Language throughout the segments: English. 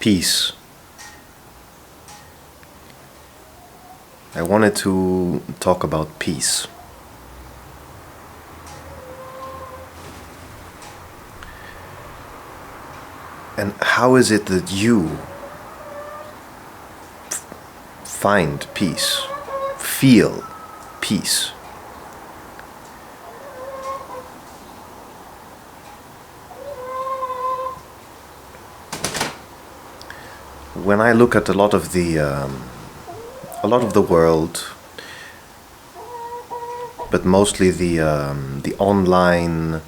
Peace. I wanted to talk about peace. And how is it that you find peace, feel peace? When I look at a lot of the world, but mostly the online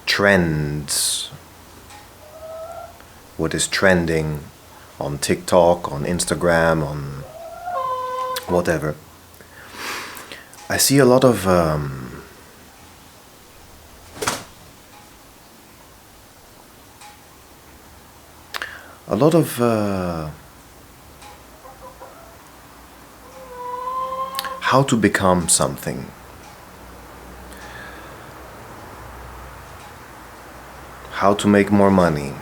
trends, what is trending on TikTok, on Instagram, on whatever, I see a lot of how to become something, how to make more money,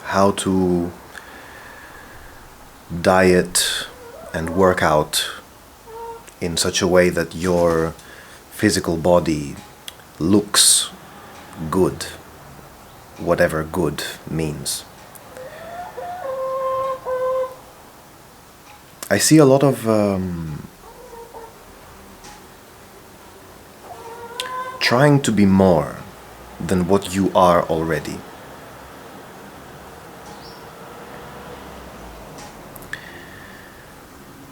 how to diet and work out in such a way that your physical body looks good, whatever good means. I see a lot of trying to be more than what you are already.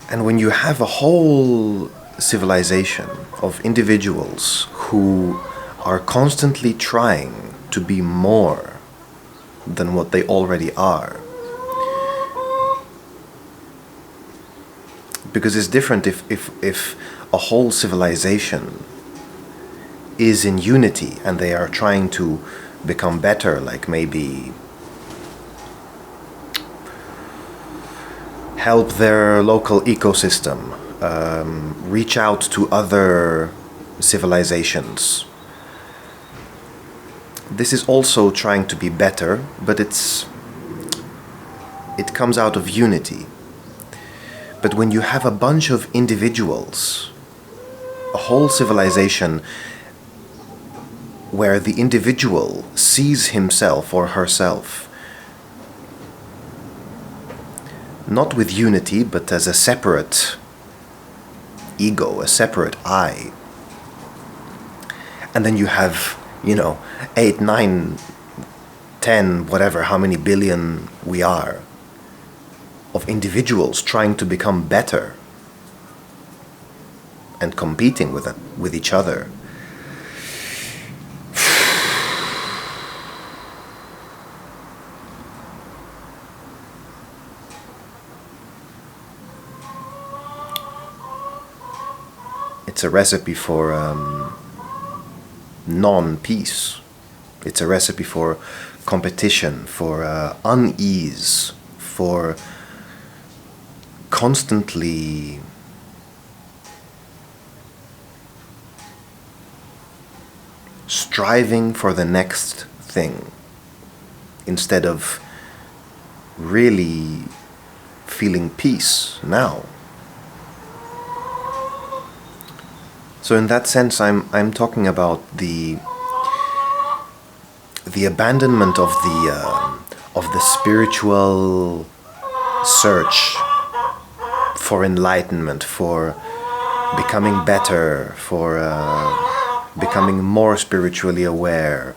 And when you have a whole civilization of individuals who are constantly trying to be more than what they already are, because it's different if a whole civilization is in unity and they are trying to become better, like maybe help their local ecosystem, reach out to other civilizations. This is also trying to be better, but it comes out of unity. But when you have a bunch of individuals, a whole civilization where the individual sees himself or herself not with unity, but as a separate ego, a separate I. And then you have, 8, 9, 10, whatever, how many billion we are, of individuals trying to become better and competing with each other. It's a recipe for non-peace. It's a recipe for competition, for unease, for constantly striving for the next thing instead of really feeling peace now. So in that sense, I'm talking about the abandonment of the spiritual search for enlightenment, for becoming better, for becoming more spiritually aware.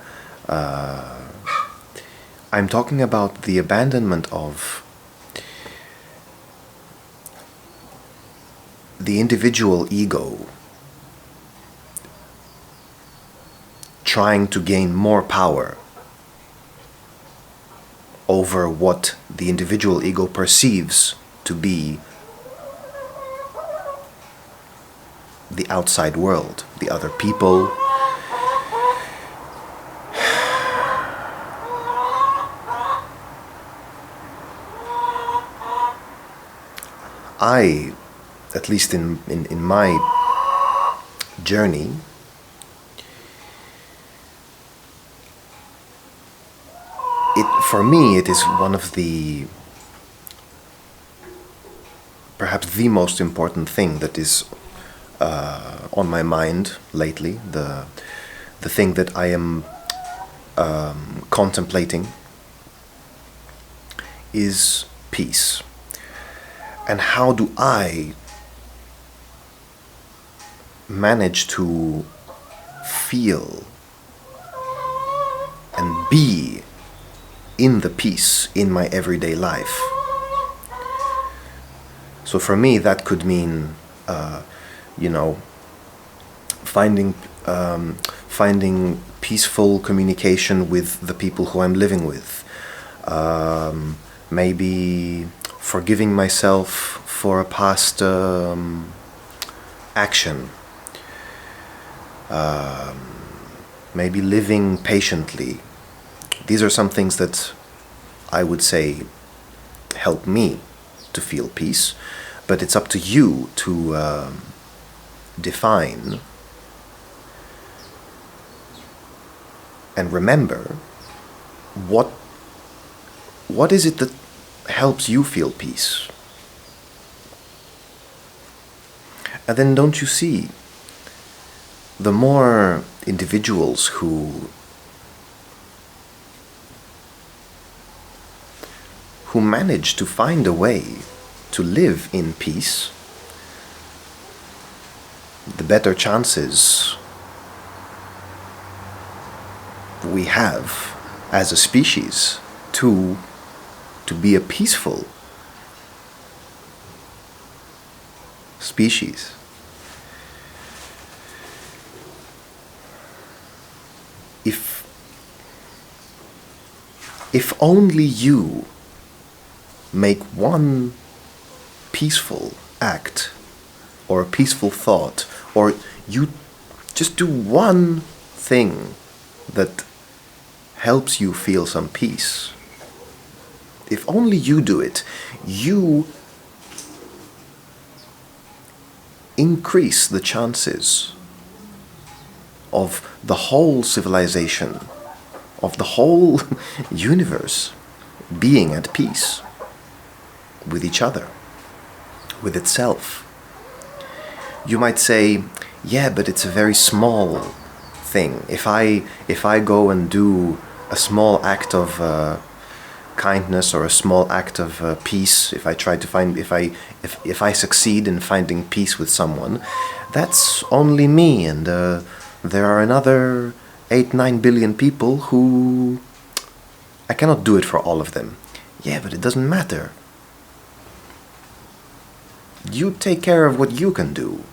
I'm talking about the abandonment of the individual ego trying to gain more power over what the individual ego perceives to be the outside world, the other people. I, at least in my journey, for me, it is one of the, perhaps the most important thing that is on my mind lately, the thing that I am contemplating is peace. And how do I manage to feel and be in the peace in my everyday life? So for me, that could mean, finding peaceful communication with the people who I'm living with. Maybe forgiving myself for a past action. Maybe living patiently. These are some things that I would say help me to feel peace, but it's up to you to define and remember what is it that helps you feel peace. And then don't you see, the more individuals who manage to find a way to live in peace, the better chances we have as a species to be a peaceful species. If only you make one peaceful act or a peaceful thought, or you just do one thing that helps you feel some peace. If only you do it, you increase the chances of the whole civilization, of the whole universe being at peace with each other, with itself. You might say, yeah, but it's a very small thing. If I go and do a small act of kindness or a small act of peace, if I succeed in finding peace with someone, that's only me, and there are another 8-9 billion people who I cannot do it for all of them. Yeah, but it doesn't matter. You take care of what you can do.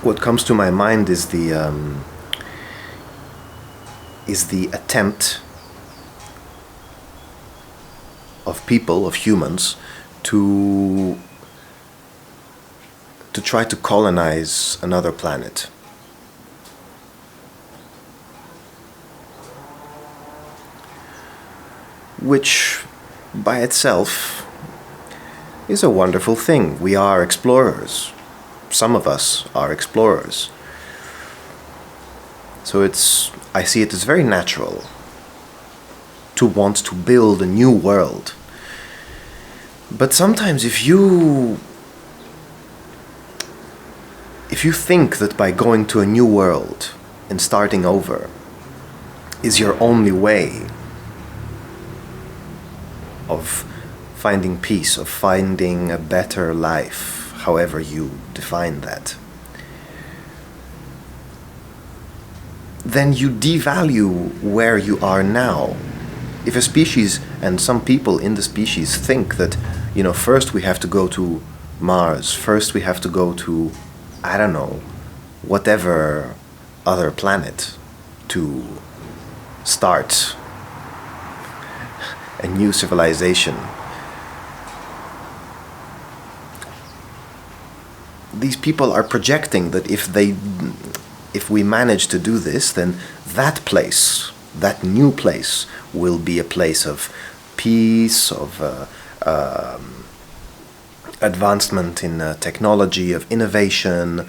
What comes to my mind is the attempt of people, of humans, to try to colonize another planet. Which by itself is a wonderful thing. We are explorers. Some of us are explorers. So I see it as very natural to want to build a new world. But sometimes if you think that by going to a new world and starting over is your only way of finding peace, of finding a better life, however you define that, then you devalue where you are now. If a species and some people in the species think that, first we have to go to Mars, first we have to go to, I don't know, whatever other planet to start a new civilization. These people are projecting that if they if we manage to do this, then that place, that new place, will be a place of peace, of advancement in technology, of innovation,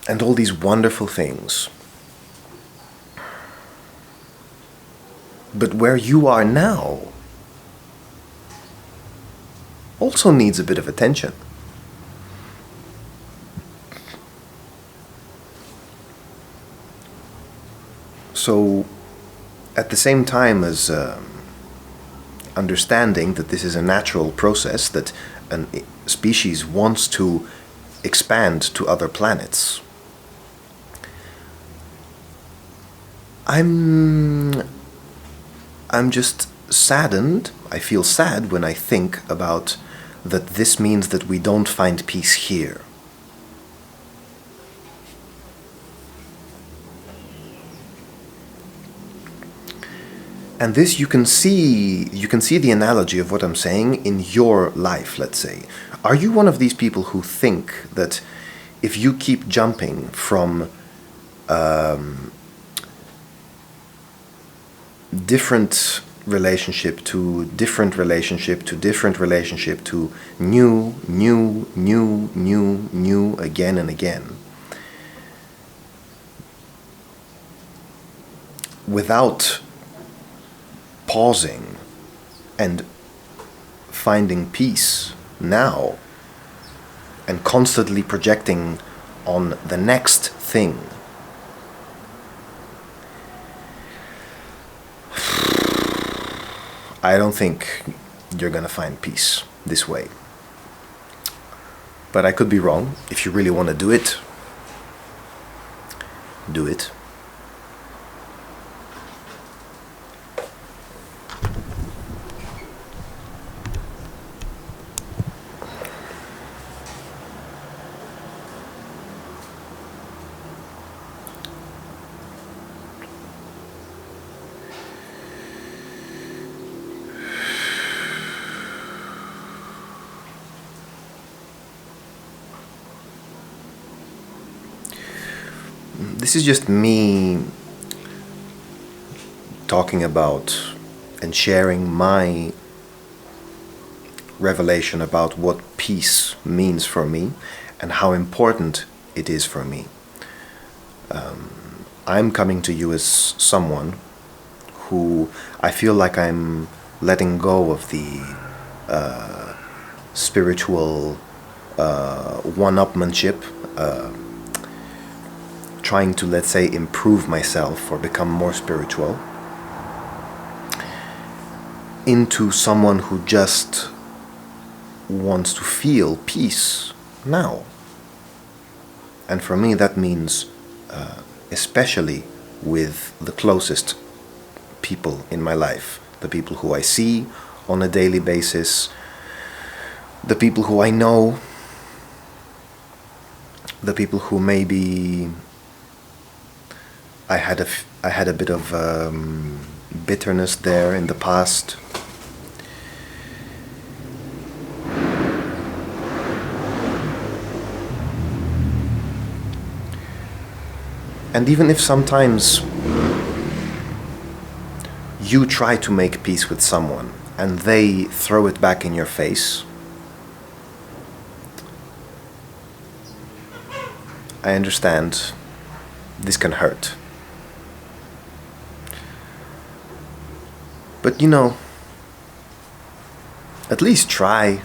and all these wonderful things. But where you are now also needs a bit of attention. So, at the same time as understanding that this is a natural process, that a species wants to expand to other planets, I'm just saddened. I feel sad when I think about that this means that we don't find peace here. And this you can see the analogy of what I'm saying in your life, let's say. Are you one of these people who think that if you keep jumping from different relationship to different relationship to different relationship to new again and again, without pausing and finding peace now, and constantly projecting on the next thing? I don't think you're gonna find peace this way. But I could be wrong. If you really want to do it, do it. This is just me talking about and sharing my revelation about what peace means for me and how important it is for me. I'm coming to you as someone who I feel like I'm letting go of the spiritual one-upmanship, trying to, let's say, improve myself or become more spiritual, into someone who just wants to feel peace now. And for me that means especially with the closest people in my life, the people who I see on a daily basis, the people who I know, the people who maybe I had a bit of bitterness there in the past. And even if sometimes you try to make peace with someone and they throw it back in your face, I understand this can hurt. But at least try.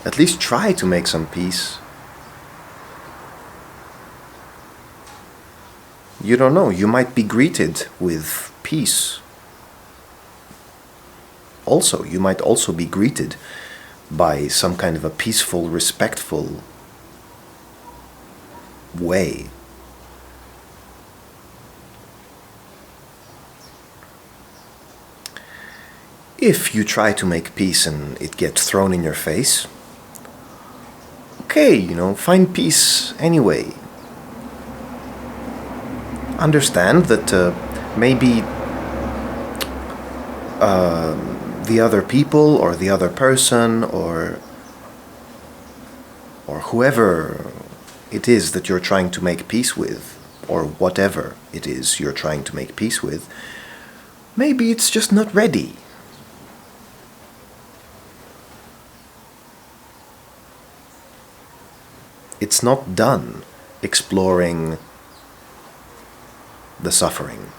At least try to make some peace. You don't know, you might be greeted with peace. Also, you might also be greeted by some kind of a peaceful, respectful way. If you try to make peace and it gets thrown in your face, okay, find peace anyway. Understand that maybe the other people or the other person or whoever it is that you're trying to make peace with, or whatever it is you're trying to make peace with, maybe it's just not ready. It's not done exploring the suffering.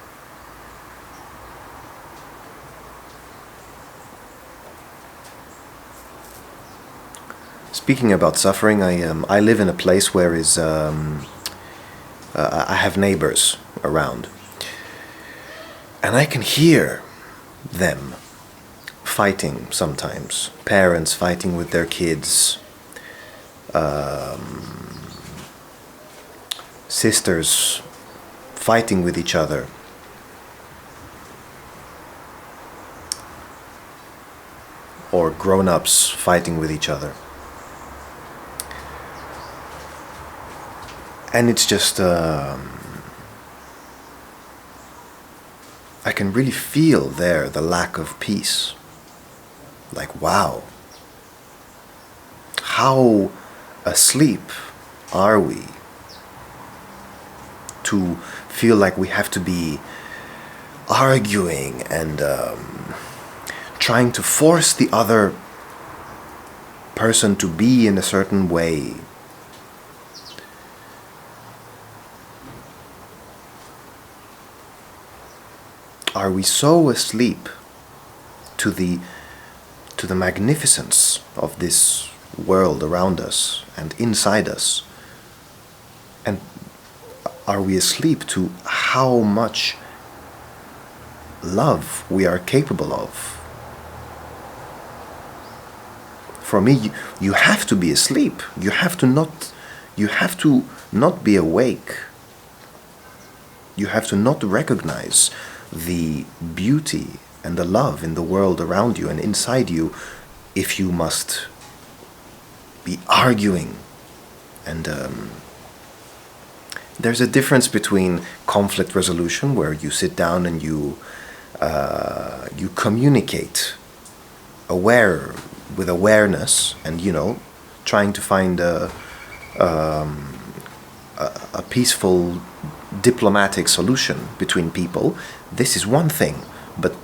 Speaking about suffering, I live in a place where I have neighbors around, and I can hear them fighting sometimes. Parents fighting with their kids, sisters fighting with each other. Or grown-ups fighting with each other. And it's just, I can really feel there the lack of peace. Like, wow, how asleep are we to feel like we have to be arguing and trying to force the other person to be in a certain way. Are we so asleep to the magnificence of this world around us and inside us? And are we asleep to how much love we are capable of? For me, you have to be asleep. You have to not be awake. You have to not recognize the beauty and the love in the world around you and inside you if you must be arguing. And there's a difference between conflict resolution, where you sit down and you communicate with awareness, and trying to find a peaceful diplomatic solution between people. This is one thing, but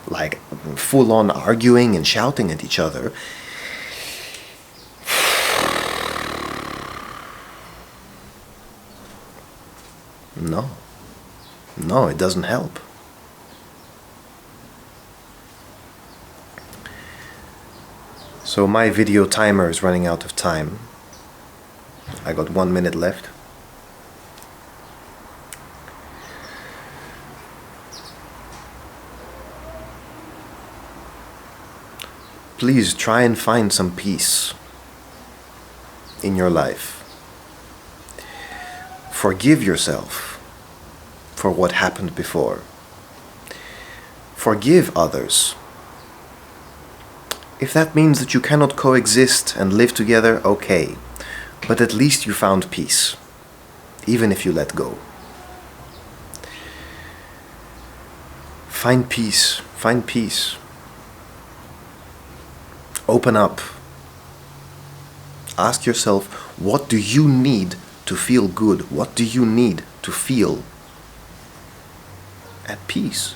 like full-on arguing and shouting at each other, no, it doesn't help. So my video timer is running out of time. I got 1 minute left. Please try and find some peace in your life. Forgive yourself for what happened before. Forgive others. If that means that you cannot coexist and live together, okay. But at least you found peace, even if you let go. Find peace. Find peace. Open up. Ask yourself, what do you need to feel good? What do you need to feel at peace?